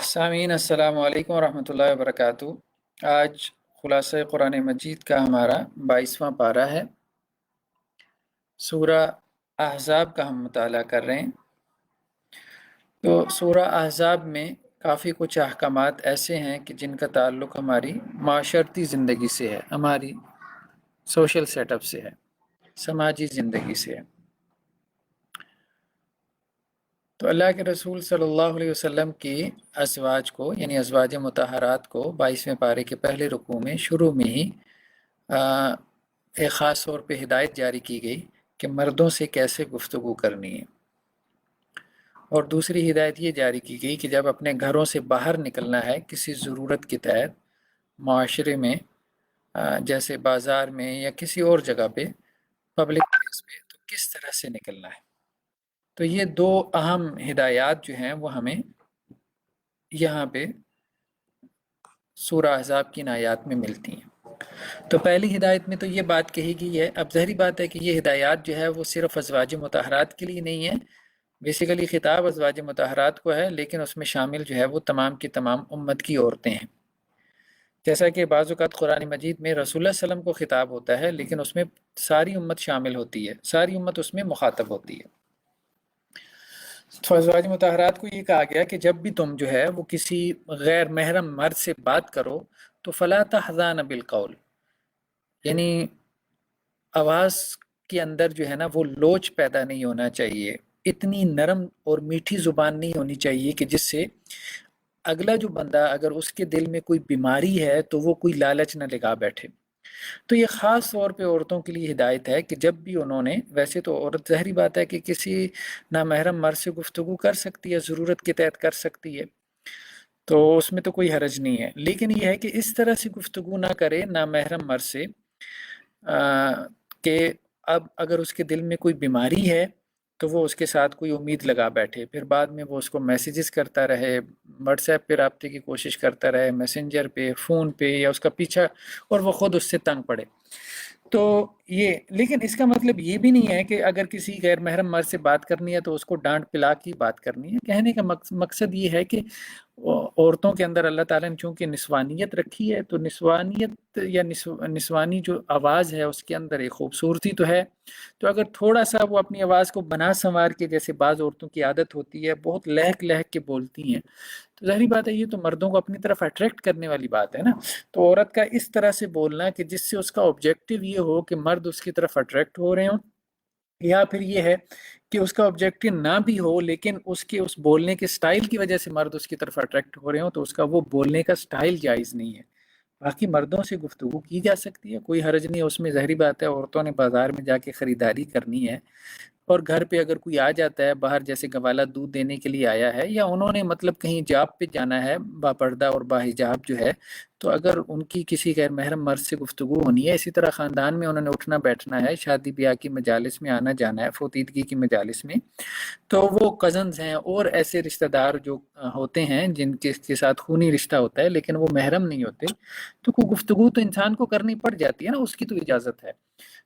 سامعین السلام علیکم ورحمۃ اللہ وبرکاتہ۔ آج خلاصہ قرآن مجید کا ہمارا 22واں پارہ ہے۔ سورہ احزاب کا ہم مطالعہ کر رہے ہیں۔ تو سورہ احزاب میں کافی کچھ احکامات ایسے ہیں کہ جن کا تعلق ہماری معاشرتی زندگی سے ہے، ہماری سوشل سیٹ اپ سے ہے، سماجی زندگی سے ہے۔ تو اللہ کے رسول صلی اللہ علیہ وسلم کی ازواج کو، یعنی ازواج مطہرات کو 22ویں پارے کے پہلے رکوع میں شروع میں ہی ایک خاص طور پہ ہدایت جاری کی گئی کہ مردوں سے کیسے گفتگو کرنی ہے، اور دوسری ہدایت یہ جاری کی گئی کہ جب اپنے گھروں سے باہر نکلنا ہے کسی ضرورت کے تحت، معاشرے میں جیسے بازار میں یا کسی اور جگہ پہ، پبلک پلیس پہ، تو کس طرح سے نکلنا ہے۔ تو یہ دو اہم ہدایات جو ہیں وہ ہمیں یہاں پہ سورہ احزاب کی آیات میں ملتی ہیں۔ تو پہلی ہدایت میں تو یہ بات کہی گئی ہے، اب ظاہری بات ہے کہ یہ ہدایات جو ہے وہ صرف ازواج مطہرات کے لیے نہیں ہے، بیسیکلی خطاب ازواج مطہرات کو ہے، لیکن اس میں شامل جو ہے وہ تمام کی تمام امت کی عورتیں ہیں۔ جیسا کہ بعض اوقات قرآن مجید میں رسول اللہ صلی اللہ علیہ وسلم کو خطاب ہوتا ہے، لیکن اس میں ساری امت شامل ہوتی ہے، ساری امت اس میں مخاطب ہوتی ہے۔ تو ازواج مطہرات کو یہ کہا گیا کہ جب بھی تم جو ہے وہ کسی غیر محرم مرد سے بات کرو تو فلا تحزان بالقول، یعنی آواز کے اندر جو ہے نا وہ لوچ پیدا نہیں ہونا چاہیے، اتنی نرم اور میٹھی زبان نہیں ہونی چاہیے کہ جس سے اگلا جو بندہ اگر اس کے دل میں کوئی بیماری ہے تو وہ کوئی لالچ نہ لگا بیٹھے۔ تو یہ خاص طور پہ عورتوں کے لیے ہدایت ہے کہ جب بھی انہوں نے، ویسے تو عورت ظاہری بات ہے کہ کسی نامحرم مرد سے گفتگو کر سکتی ہے، ضرورت کے تحت کر سکتی ہے، تو اس میں تو کوئی حرج نہیں ہے، لیکن یہ ہے کہ اس طرح سے گفتگو نہ کرے نامحرم مرد سے کہ اب اگر اس کے دل میں کوئی بیماری ہے تو وہ اس کے ساتھ کوئی امید لگا بیٹھے، پھر بعد میں وہ اس کو میسیجز کرتا رہے، واٹس ایپ پہ رابطے کی کوشش کرتا رہے، میسنجر پہ، فون پہ، یا اس کا پیچھا، اور وہ خود اس سے تنگ پڑے۔ تو یہ، لیکن اس کا مطلب یہ بھی نہیں ہے کہ اگر کسی غیر محرم مرد سے بات کرنی ہے تو اس کو ڈانٹ پلا کے بات کرنی ہے۔ کہنے کا مقصد یہ ہے کہ عورتوں کے اندر اللہ تعالیٰ نے چونکہ نسوانیت رکھی ہے، تو نسوانیت یا نسوانی جو آواز ہے اس کے اندر ایک خوبصورتی تو ہے، تو اگر تھوڑا سا وہ اپنی آواز کو بنا سنوار کے، جیسے بعض عورتوں کی عادت ہوتی ہے بہت لہک لہک کے بولتی ہیں، تو ظاہری بات ہے یہ تو مردوں کو اپنی طرف اٹریکٹ کرنے والی بات ہے نا۔ تو عورت کا اس طرح سے بولنا کہ جس سے اس کا آبجیکٹیو یہ ہو کہ مرد اس کی طرف اٹریکٹ ہو رہے ہوں، یا پھر یہ ہے کہ اس کا آبجیکٹیو نہ بھی ہو لیکن اس کے اس بولنے کے سٹائل کی وجہ سے مرد اس کی طرف اٹریکٹ ہو رہے ہوں، تو اس کا وہ بولنے کا سٹائل جائز نہیں ہے۔ باقی مردوں سے گفتگو کی جا سکتی ہے، کوئی حرج نہیں ہے اس میں۔ ظاہری بات ہے عورتوں نے بازار میں جا کے خریداری کرنی ہے، اور گھر پہ اگر کوئی آ جاتا ہے باہر، جیسے گوالا دودھ دینے کے لیے آیا ہے، یا انہوں نے مطلب کہیں جاب پہ جانا ہے، با پردہ اور با حجاب جو ہے، تو اگر ان کی کسی غیر محرم مرد سے گفتگو ہونی ہے، اسی طرح خاندان میں انہوں نے اٹھنا بیٹھنا ہے، شادی بیاہ کی مجالس میں آنا جانا ہے، فوتیدگی کی مجالس میں، تو وہ کزنز ہیں اور ایسے رشتہ دار جو ہوتے ہیں جن کے ساتھ خونی رشتہ ہوتا ہے لیکن وہ محرم نہیں ہوتے، تو کوئی گفتگو تو انسان کو کرنی پڑ جاتی ہے نا، اس کی تو اجازت ہے۔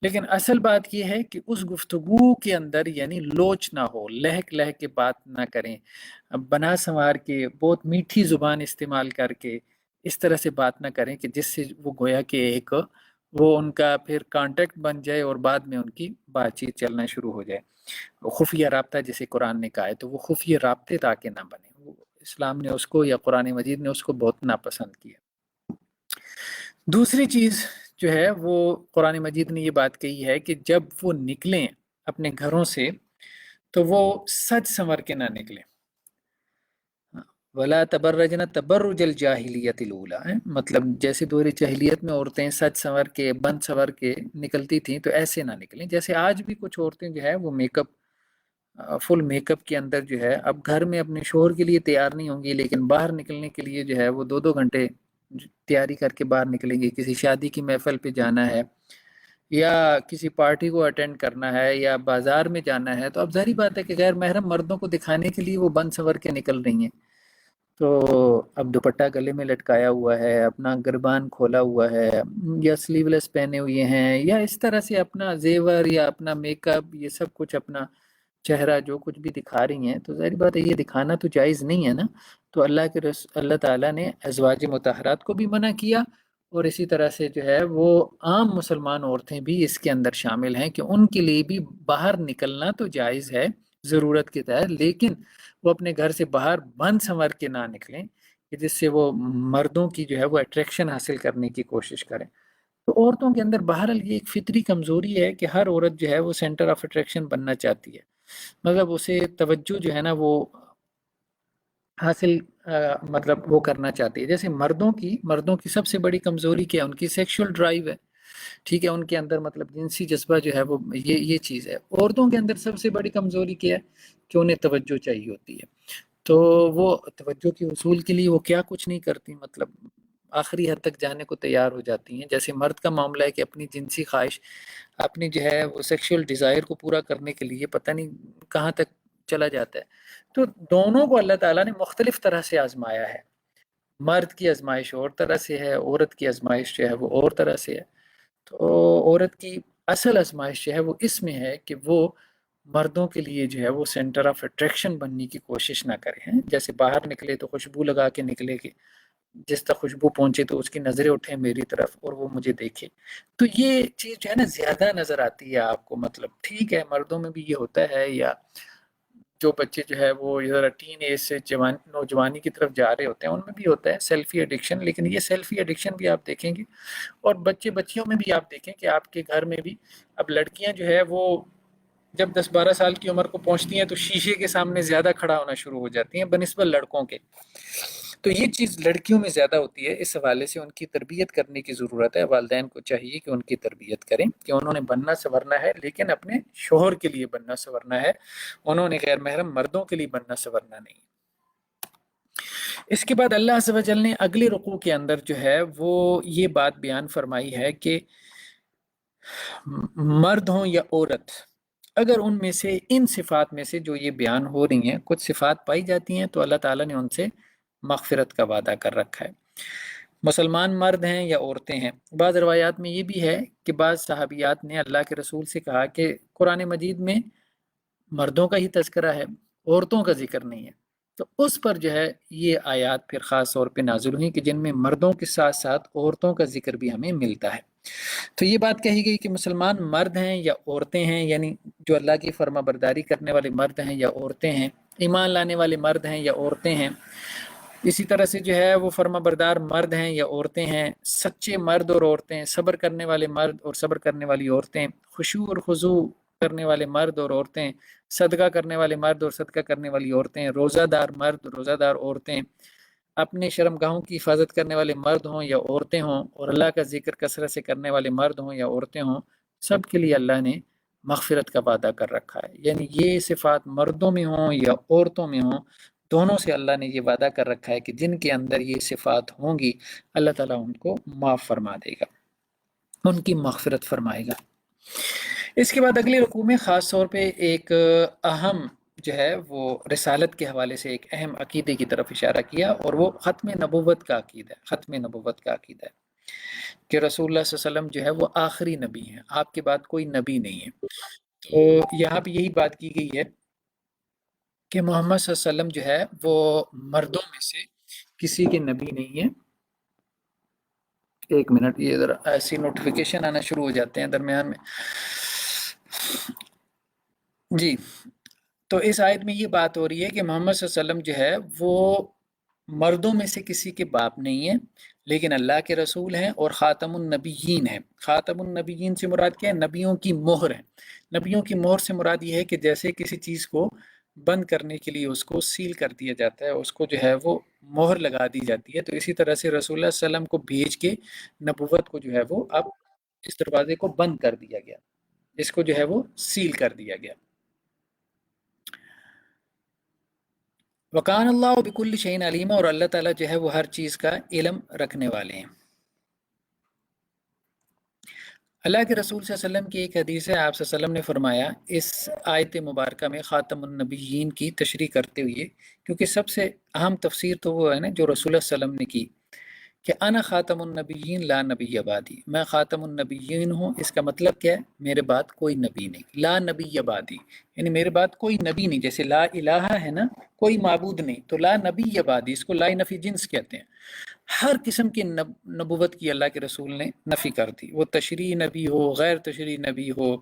لیکن اصل بات یہ ہے کہ اس گفتگو کے اندر یعنی لوچ نہ ہو، لہک لہک کے بات نہ کریں، بنا سنوار کے بہت میٹھی زبان استعمال کر کے اس طرح سے بات نہ کریں کہ جس سے وہ گویا کہ ایک وہ ان کا پھر کانٹیکٹ بن جائے اور بعد میں ان کی بات چیت چلنا شروع ہو جائے۔ خفیہ رابطہ جسے قرآن نے کہا ہے، تو وہ خفیہ رابطے تاکہ نہ بنے، اسلام نے اس کو یا قرآن مجید نے اس کو بہت ناپسند کیا۔ دوسری چیز جو ہے وہ قرآن مجید نے یہ بات کہی ہے کہ جب وہ نکلیں اپنے گھروں سے تو وہ سج سنور کے نہ نکلیں، ولا تبرجن تبرج الجاہلیت الاولی، مطلب جیسے دور جاہلیت میں عورتیں سج سنور کے، بند سنور کے نکلتی تھیں، تو ایسے نہ نکلیں۔ جیسے آج بھی کچھ عورتیں جو ہے وہ میک اپ، فل میک اپ کے اندر جو ہے اب گھر میں اپنے شوہر کے لیے تیار نہیں ہوں گی، لیکن باہر نکلنے کے لیے جو ہے وہ 2-2 گھنٹے تیاری کر کے باہر نکلیں گے، کسی شادی کی محفل پہ جانا ہے یا کسی پارٹی کو اٹینڈ کرنا ہے یا بازار میں جانا ہے، تو اب ظاہری بات ہے کہ غیر محرم مردوں کو دکھانے کے لیے وہ بن سنور کے نکل رہی ہیں، تو اب دوپٹہ گلے میں لٹکایا ہوا ہے، اپنا گربان کھولا ہوا ہے، یا سلیو لیس پہنے ہوئے ہیں، یا اس طرح سے اپنا زیور یا اپنا میک اپ یہ سب کچھ اپنا چہرہ جو کچھ بھی دکھا رہی ہیں، تو ظاہر بات ہے یہ دکھانا تو جائز نہیں ہے نا۔ تو اللہ تعالیٰ نے ازواج مطہرات کو بھی منع کیا، اور اسی طرح سے جو ہے وہ عام مسلمان عورتیں بھی اس کے اندر شامل ہیں کہ ان کے لیے بھی باہر نکلنا تو جائز ہے ضرورت کے تحت، لیکن وہ اپنے گھر سے باہر بن سنور کے نہ نکلیں کہ جس سے وہ مردوں کی جو ہے وہ اٹریکشن حاصل کرنے کی کوشش کریں۔ تو عورتوں کے اندر بہرحال یہ ایک فطری کمزوری ہے کہ ہر عورت جو ہے وہ سینٹر آف اٹریکشن بننا چاہتی ہے، مطلب اسے توجہ جو ہے نا وہ حاصل مطلب وہ کرنا چاہتی ہے۔ جیسے مردوں کی سب سے بڑی کمزوری کیا ہے؟ ان کی سیکشول ڈرائیو ہے، ٹھیک ہے، ان کے اندر مطلب جنسی جذبہ جو ہے وہ یہ چیز ہے۔ عورتوں کے اندر سب سے بڑی کمزوری کیا ہے؟ کہ انہیں توجہ چاہیے ہوتی ہے، تو وہ توجہ کے حصول کے لیے وہ کیا کچھ نہیں کرتی، مطلب آخری حد تک جانے کو تیار ہو جاتی ہیں۔ جیسے مرد کا معاملہ ہے کہ اپنی جنسی خواہش، اپنی جو ہے وہ سیکشول ڈیزائر کو پورا کرنے کے لیے پتہ نہیں کہاں تک چلا جاتا ہے۔ تو دونوں کو اللہ تعالیٰ نے مختلف طرح سے آزمایا ہے، مرد کی آزمائش اور طرح سے ہے، عورت کی آزمائش جو ہے وہ اور طرح سے ہے۔ تو عورت کی اصل آزمائش جو ہے وہ اس میں ہے کہ وہ مردوں کے لیے جو ہے وہ سینٹر آف اٹریکشن بننے کی کوشش نہ کرے ہیں۔ جیسے باہر نکلے تو خوشبو لگا کے نکلے، کہ جس تک خوشبو پہنچے تو اس کی نظریں اٹھیں میری طرف اور وہ مجھے دیکھے۔ تو یہ چیز جو ہے نا زیادہ نظر آتی ہے آپ کو، مطلب ٹھیک ہے مردوں میں بھی یہ ہوتا ہے، یا جو بچے جو ہے وہ ذرا ٹین ایج سے نوجوانی کی طرف جا رہے ہوتے ہیں ان میں بھی ہوتا ہے سیلفی ایڈکشن، لیکن یہ سیلفی ایڈکشن بھی آپ دیکھیں گے، اور بچیوں میں بھی آپ دیکھیں کہ آپ کے گھر میں بھی اب لڑکیاں جو ہے وہ جب 10-12 سال کی عمر کو پہنچتی ہیں تو شیشے کے سامنے زیادہ کھڑا ہونا شروع ہو جاتی ہیں بنسبت لڑکوں کے۔ تو یہ چیز لڑکیوں میں زیادہ ہوتی ہے، اس حوالے سے ان کی تربیت کرنے کی ضرورت ہے۔ والدین کو چاہیے کہ ان کی تربیت کریں کہ انہوں نے بننا سنورنا ہے، لیکن اپنے شوہر کے لیے بننا سنورنا ہے، انہوں نے غیر محرم مردوں کے لیے بننا سنورنا نہیں۔ اس کے بعد اللہ عز و جل نے اگلے رکوع کے اندر جو ہے وہ یہ بات بیان فرمائی ہے کہ مرد ہوں یا عورت، اگر ان میں سے ان صفات میں سے جو یہ بیان ہو رہی ہیں کچھ صفات پائی جاتی ہیں تو اللہ تعالیٰ نے ان سے مغفرت کا وعدہ کر رکھا ہے۔ مسلمان مرد ہیں یا عورتیں ہیں۔ بعض روایات میں یہ بھی ہے کہ بعض صحابیات نے اللہ کے رسول سے کہا کہ قرآن مجید میں مردوں کا ہی تذکرہ ہے، عورتوں کا ذکر نہیں ہے، تو اس پر جو ہے یہ آیات پھر خاص طور پہ نازل ہوئی کہ جن میں مردوں کے ساتھ ساتھ عورتوں کا ذکر بھی ہمیں ملتا ہے۔ تو یہ بات کہی گئی کہ مسلمان مرد ہیں یا عورتیں ہیں، یعنی جو اللہ کی فرما برداری کرنے والے مرد ہیں یا عورتیں ہیں، ایمان لانے والے مرد ہیں یا عورتیں ہیں، اسی طرح سے جو ہے وہ فرما بردار مرد ہیں یا عورتیں ہیں، سچے مرد اور عورتیں، صبر کرنے والے مرد اور صبر کرنے والی عورتیں، خشوع اور خضوع کرنے والے مرد اور عورتیں، صدقہ کرنے والے مرد اور صدقہ کرنے والی عورتیں، روزہ دار مرد، روزہ دار عورتیں، اپنے شرمگاہوں کی حفاظت کرنے والے مرد ہوں یا عورتیں ہوں، اور اللہ کا ذکر کثرت سے کرنے والے مرد ہوں یا عورتیں ہوں، سب کے لیے اللہ نے مغفرت کا وعدہ کر رکھا ہے۔ یعنی یہ صفات مردوں میں ہوں یا عورتوں میں ہوں، دونوں سے اللہ نے یہ وعدہ کر رکھا ہے کہ جن کے اندر یہ صفات ہوں گی اللہ تعالیٰ ان کو معاف فرما دے گا، ان کی مغفرت فرمائے گا۔ اس کے بعد اگلے رکوع میں خاص طور پہ ایک اہم جو ہے وہ رسالت کے حوالے سے ایک اہم عقیدے کی طرف اشارہ کیا، اور وہ ختم نبوت کا عقیدہ ہے۔ ختم نبوت کا عقیدہ ہے کہ رسول اللہ صلی اللہ علیہ وسلم جو ہے وہ آخری نبی ہیں، آپ کے بعد کوئی نبی نہیں ہے۔ تو یہاں پہ یہی بات کی گئی ہے کہ محمد صلی اللہ علیہ وسلم جو ہے وہ مردوں میں سے کسی کے نبی نہیں ہے۔ ایک منٹ، یہ ذرا ایسی نوٹیفیکیشن آنا شروع ہو جاتے ہیں درمیان میں۔ جی، تو اس آیت میں یہ بات ہو رہی ہے کہ محمد صلی اللہ علیہ وسلم جو ہے وہ مردوں میں سے کسی کے باپ نہیں ہے، لیکن اللہ کے رسول ہیں اور خاتم النبیین ہیں۔ خاتم النبیین سے مراد کیا ہے؟ نبیوں کی مہر ہے۔ نبیوں کی مہر سے مراد یہ ہے کہ جیسے کسی چیز کو بند کرنے کے لیے اس کو سیل کر دیا جاتا ہے، اس کو جو ہے وہ مہر لگا دی جاتی ہے، تو اسی طرح سے رسول اللہ صلی اللہ علیہ وسلم کو بھیج کے نبوت کو جو ہے وہ اب اس دروازے کو بند کر دیا گیا، اس کو جو ہے وہ سیل کر دیا گیا۔ وکان اللہ بکل شیء علیما، اور اللہ تعالیٰ جو ہے وہ ہر چیز کا علم رکھنے والے ہیں۔ اللہ کے رسول صلی اللہ علیہ وسلم کی ایک حدیث ہے، آپ صلی اللہ علیہ وسلم نے فرمایا اس آیت مبارکہ میں خاتم النبیین کی تشریح کرتے ہوئے، کیونکہ سب سے اہم تفسیر تو وہ ہے نا جو رسول اللہ صلی اللہ علیہ وسلم نے کی کہ انا خاتم النبیین لا نبی بعدی، میں خاتم النبیین ہوں، اس کا مطلب کیا ہے؟ میرے بعد کوئی نبی نہیں، لا نبی بعدی یعنی میرے بعد کوئی نبی نہیں، جیسے لا الہ ہے نا کوئی معبود نہیں، تو لا نبی بعدی اس کو لا نفی جنس کہتے ہیں۔ ہر قسم کی نبوت کی اللہ کے رسول نے نفی کر دی، وہ تشریعی نبی ہو، غیر تشریعی نبی ہو،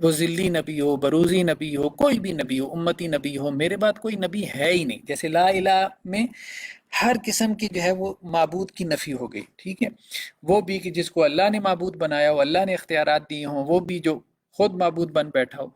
وہ ذلی نبی ہو، بروزی نبی ہو، کوئی بھی نبی ہو، امتی نبی ہو، میرے بعد کوئی نبی ہے ہی نہیں۔ جیسے لا الہ میں ہر قسم کی جو ہے وہ معبود کی نفی ہو گئی، ٹھیک ہے، وہ بھی کہ جس کو اللہ نے معبود بنایا ہو، اللہ نے اختیارات دیے ہوں، وہ بھی جو خود معبود بن بیٹھا ہو،